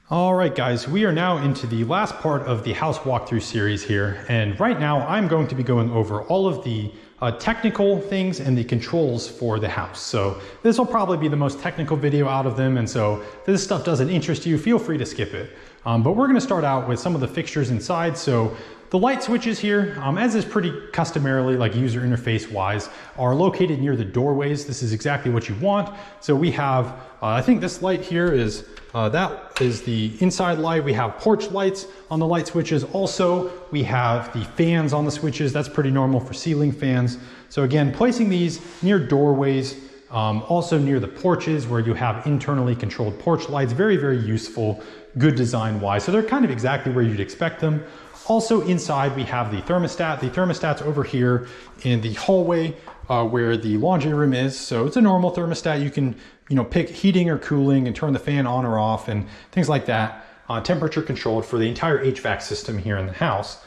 All right, guys, we are now into the last part of the house walkthrough series here. And right now I'm going to be going over all of the technical things and the controls for the house. So this will probably be the most technical video out of them. And so if this stuff doesn't interest you, feel free to skip it. But we're gonna start out with some of the fixtures inside. So the light switches here, as is pretty customarily, like user interface wise, are located near the doorways. This is exactly what you want. So we have, I think this light here is, that is the inside light. We have porch lights on the light switches. Also, we have the fans on the switches. That's pretty normal for ceiling fans. So again, placing these near doorways, also near the porches where you have internally controlled porch lights, very, very useful, good design wise. So they're kind of exactly where you'd expect them. Also inside we have the thermostat. The thermostat's over here in the hallway where the laundry room is. So it's a normal thermostat. You can, pick heating or cooling and turn the fan on or off and things like that. Temperature controlled for the entire HVAC system here in the house.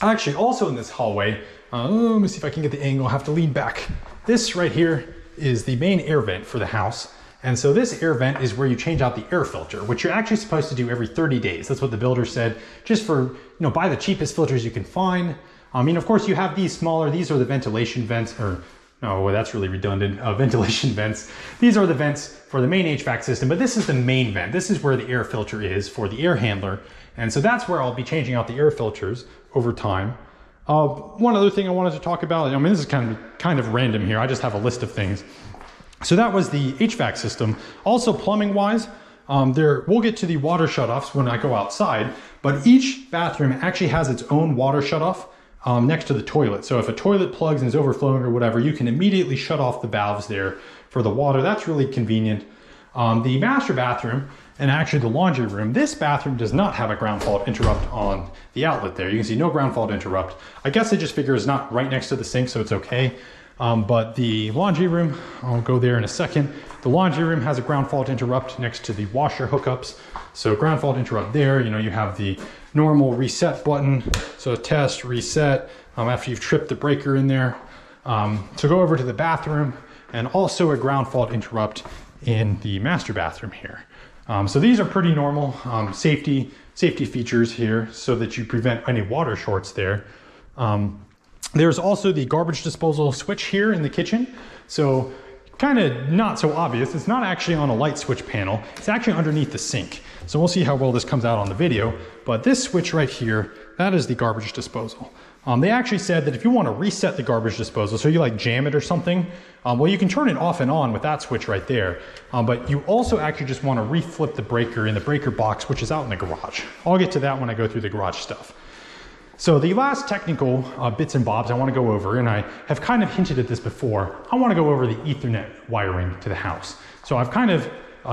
Actually, also in this hallway, let me see if I can get the angle. I'll have to lean back. This right here is the main air vent for the house. And so this air vent is where you change out the air filter, which you're actually supposed to do every 30 days. That's what the builder said, just for, buy the cheapest filters you can find. Of course you have these smaller, these are the ventilation vents, or no, that's really redundant, ventilation vents. These are the vents for the main HVAC system, but this is the main vent. This is where the air filter is for the air handler. And so that's where I'll be changing out the air filters over time. One other thing I wanted to talk about, this is kind of random here. I just have a list of things. So that was the HVAC system. Also plumbing wise, we'll get to the water shutoffs when I go outside, but each bathroom actually has its own water shutoff next to the toilet. So if a toilet plugs and is overflowing or whatever, you can immediately shut off the valves there for the water. That's really convenient. The master bathroom and actually the laundry room, this bathroom does not have a ground fault interrupt on the outlet there. You can see no ground fault interrupt. I guess they just figure it's not right next to the sink, so it's okay. But the laundry room, I'll go there in a second. The laundry room has a ground fault interrupt next to the washer hookups. So ground fault interrupt there, you have the normal reset button. So test, reset, after you've tripped the breaker in there. So go over to the bathroom and also a ground fault interrupt in the master bathroom here. So these are pretty normal safety features here so that you prevent any water shorts there. There's also the garbage disposal switch here in the kitchen. So kind of not so obvious. It's not actually on a light switch panel. It's actually underneath the sink. So we'll see how well this comes out on the video. But this switch right here, that is the garbage disposal. They actually said that if you want to reset the garbage disposal, so you like jam it or something, well, you can turn it off and on with that switch right there. But you also actually just want to reflip the breaker in the breaker box, which is out in the garage. I'll get to that when I go through the garage stuff. So the last technical bits and bobs I want to go over, and I have kind of hinted at this before, I want to go over the Ethernet wiring to the house. So I've kind of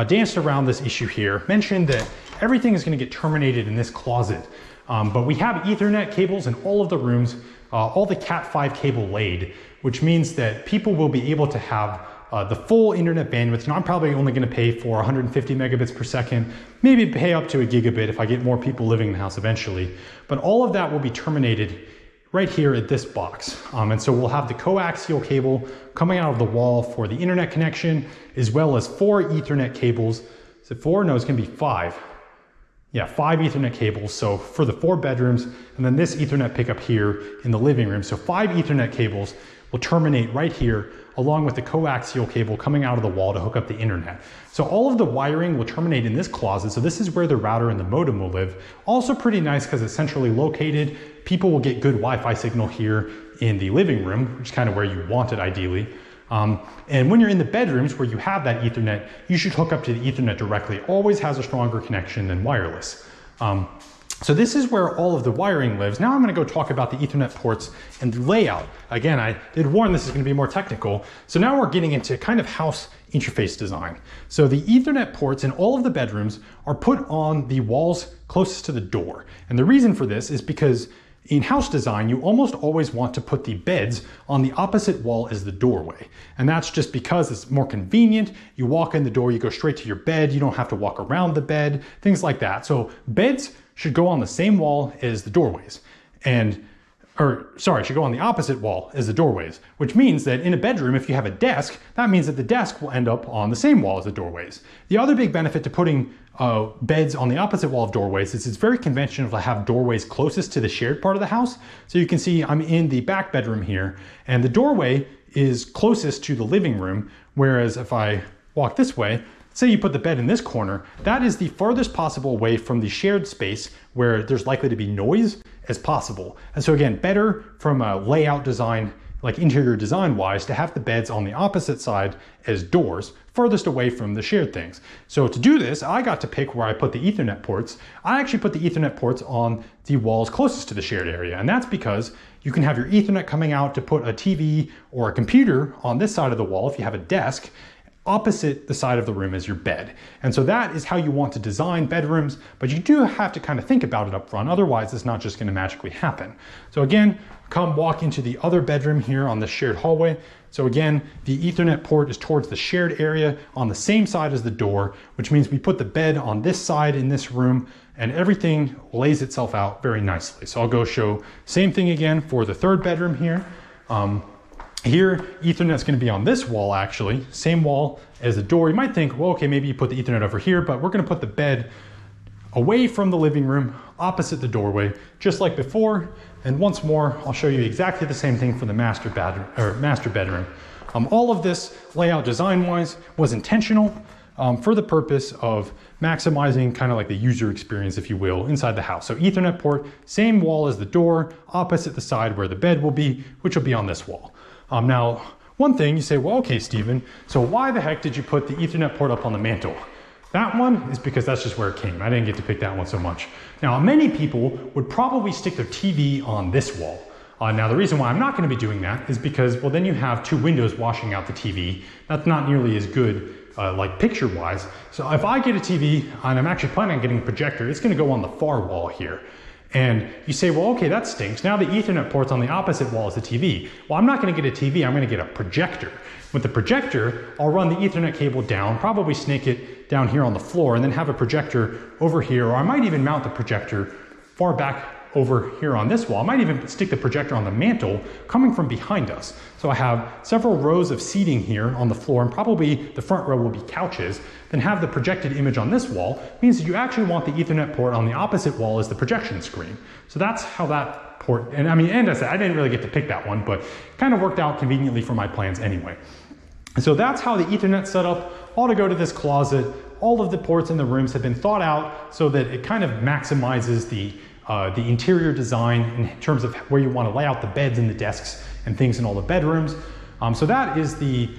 danced around this issue here, mentioned that everything is going to get terminated in this closet. But we have Ethernet cables in all of the rooms, all the Cat5 cable laid, which means that people will be able to have the full internet bandwidth. And I'm probably only going to pay for 150 megabits per second, maybe pay up to a gigabit if I get more people living in the house eventually. But all of that will be terminated right here at this box. And so we'll have the coaxial cable coming out of the wall for the internet connection, as well as 4 Ethernet cables. Is it 4? No, it's going to be 5. Yeah, 5 Ethernet cables. So for the 4 bedrooms, and then this Ethernet pickup here in the living room. So 5 Ethernet cables will terminate right here, along with the coaxial cable coming out of the wall to hook up the internet. So all of the wiring will terminate in this closet. So this is where the router and the modem will live. Also pretty nice because it's centrally located. People will get good Wi-Fi signal here in the living room, which is kind of where you want it ideally. And when you're in the bedrooms where you have that Ethernet, you should hook up to the Ethernet directly. Always has a stronger connection than wireless. So this is where all of the wiring lives. Now I'm going to go talk about the Ethernet ports and the layout. Again, I did warn this is going to be more technical. So now we're getting into kind of house interface design. So the Ethernet ports in all of the bedrooms are put on the walls closest to the door. And the reason for this is because in house design, you almost always want to put the beds on the opposite wall as the doorway. And that's just because it's more convenient. You walk in the door, you go straight to your bed. You don't have to walk around the bed, things like that. So beds should go on the same wall as the doorways. And or sorry, should go on the opposite wall as the doorways, which means that in a bedroom, if you have a desk, that means that the desk will end up on the same wall as the doorways. The other big benefit to putting beds on the opposite wall of doorways is it's very conventional to have doorways closest to the shared part of the house. So you can see I'm in the back bedroom here, and the doorway is closest to the living room, whereas if I walk this way, say you put the bed in this corner, that is the farthest possible away from the shared space where there's likely to be noise as possible. And so again, better from a layout design, like interior design wise, to have the beds on the opposite side as doors, furthest away from the shared things. So to do this, I got to pick where I put the Ethernet ports. I actually put the Ethernet ports on the walls closest to the shared area. And that's because you can have your Ethernet coming out to put a TV or a computer on this side of the wall if you have a desk, opposite the side of the room as your bed. And so that is how you want to design bedrooms, but you do have to kind of think about it up front, otherwise it's not just going to magically happen. So again, come walk into the other bedroom here on the shared hallway. So again, the Ethernet port is towards the shared area on the same side as the door, which means we put the bed on this side in this room, and everything lays itself out very nicely. So I'll go show same thing again for the third bedroom here. Here, Ethernet's going to be on this wall actually, same wall as the door. You might think, well, okay, maybe you put the Ethernet over here, but we're going to put the bed away from the living room, opposite the doorway, just like before. And once more, I'll show you exactly the same thing for the master bedroom. All of this layout design-wise was intentional for the purpose of maximizing kind of like the user experience, if you will, inside the house. So Ethernet port, same wall as the door, opposite the side where the bed will be, which will be on this wall. Now, one thing you say, well, okay, Stephen, so why the heck did you put the Ethernet port up on the mantle? That one is because that's just where it came. I didn't get to pick that one so much. Now, many people would probably stick their TV on this wall. Now, the reason why I'm not going to be doing that is because, well, then you have two windows washing out the TV. That's not nearly as good, like picture-wise. So if I get a TV, and I'm actually planning on getting a projector, it's going to go on the far wall here. And you say, well, okay, that stinks. Now the Ethernet port's on the opposite wall as the TV. Well, I'm not going to get a TV, I'm going to get a projector. With the projector, I'll run the Ethernet cable down, probably snake it down here on the floor, and then have a projector over here, or I might even mount the projector far back over here on this wall. I might even stick the projector on the mantle coming from behind us. So I have several rows of seating here on the floor, and probably the front row will be couches. Then have the projected image on this wall means that you actually want the Ethernet port on the opposite wall as the projection screen. So that's how that port, and I said, I didn't really get to pick that one, but it kind of worked out conveniently for my plans anyway. And so that's how the Ethernet set up, all to go to this closet. All of the ports in the rooms have been thought out so that it kind of maximizes the interior design in terms of where you want to lay out the beds and the desks and things in all the bedrooms. So that is the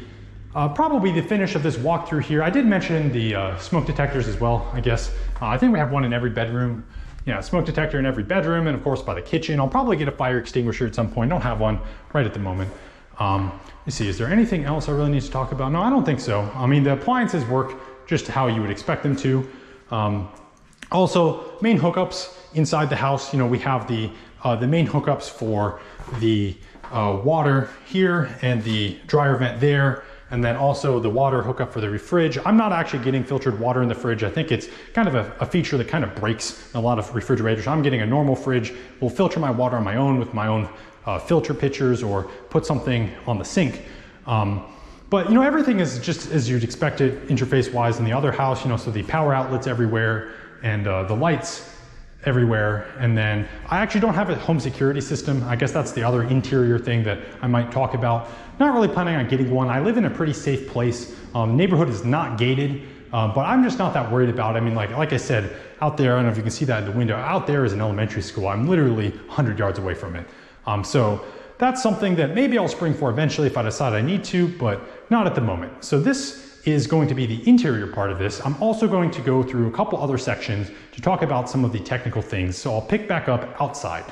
probably the finish of this walkthrough here. I did mention the smoke detectors as well, I guess. I think we have one in every bedroom. Yeah, smoke detector in every bedroom, and of course by the kitchen. I'll probably get a fire extinguisher at some point. Don't have one right at the moment. Let me see, is there anything else I really need to talk about? No, I don't think so. I mean, the appliances work just how you would expect them to. Also, main hookups inside the house, you know, we have the main hookups for the water here and the dryer vent there, and then also the water hookup for the fridge. I'm not actually getting filtered water in the fridge. I think it's kind of a feature that kind of breaks a lot of refrigerators. I'm getting a normal fridge. We'll filter my water on my own with my own filter pitchers, or put something on the sink. But you know, everything is just as you'd expect it interface wise in the other house, you know, so the power outlets everywhere and the lights everywhere. And then I actually don't have a home security system. I guess that's the other interior thing that I might talk about. Not really planning on getting one. I live in a pretty safe place. Neighborhood is not gated, but I'm just not that worried about it. I mean, like I said, out there, I don't know if you can see that in the window, out there is an elementary school. I'm literally 100 yards away from it. So that's something that maybe I'll spring for eventually if I decide I need to, but not at the moment. So this is going to be the interior part of this. I'm also going to go through a couple other sections to talk about some of the technical things. So I'll pick back up outside.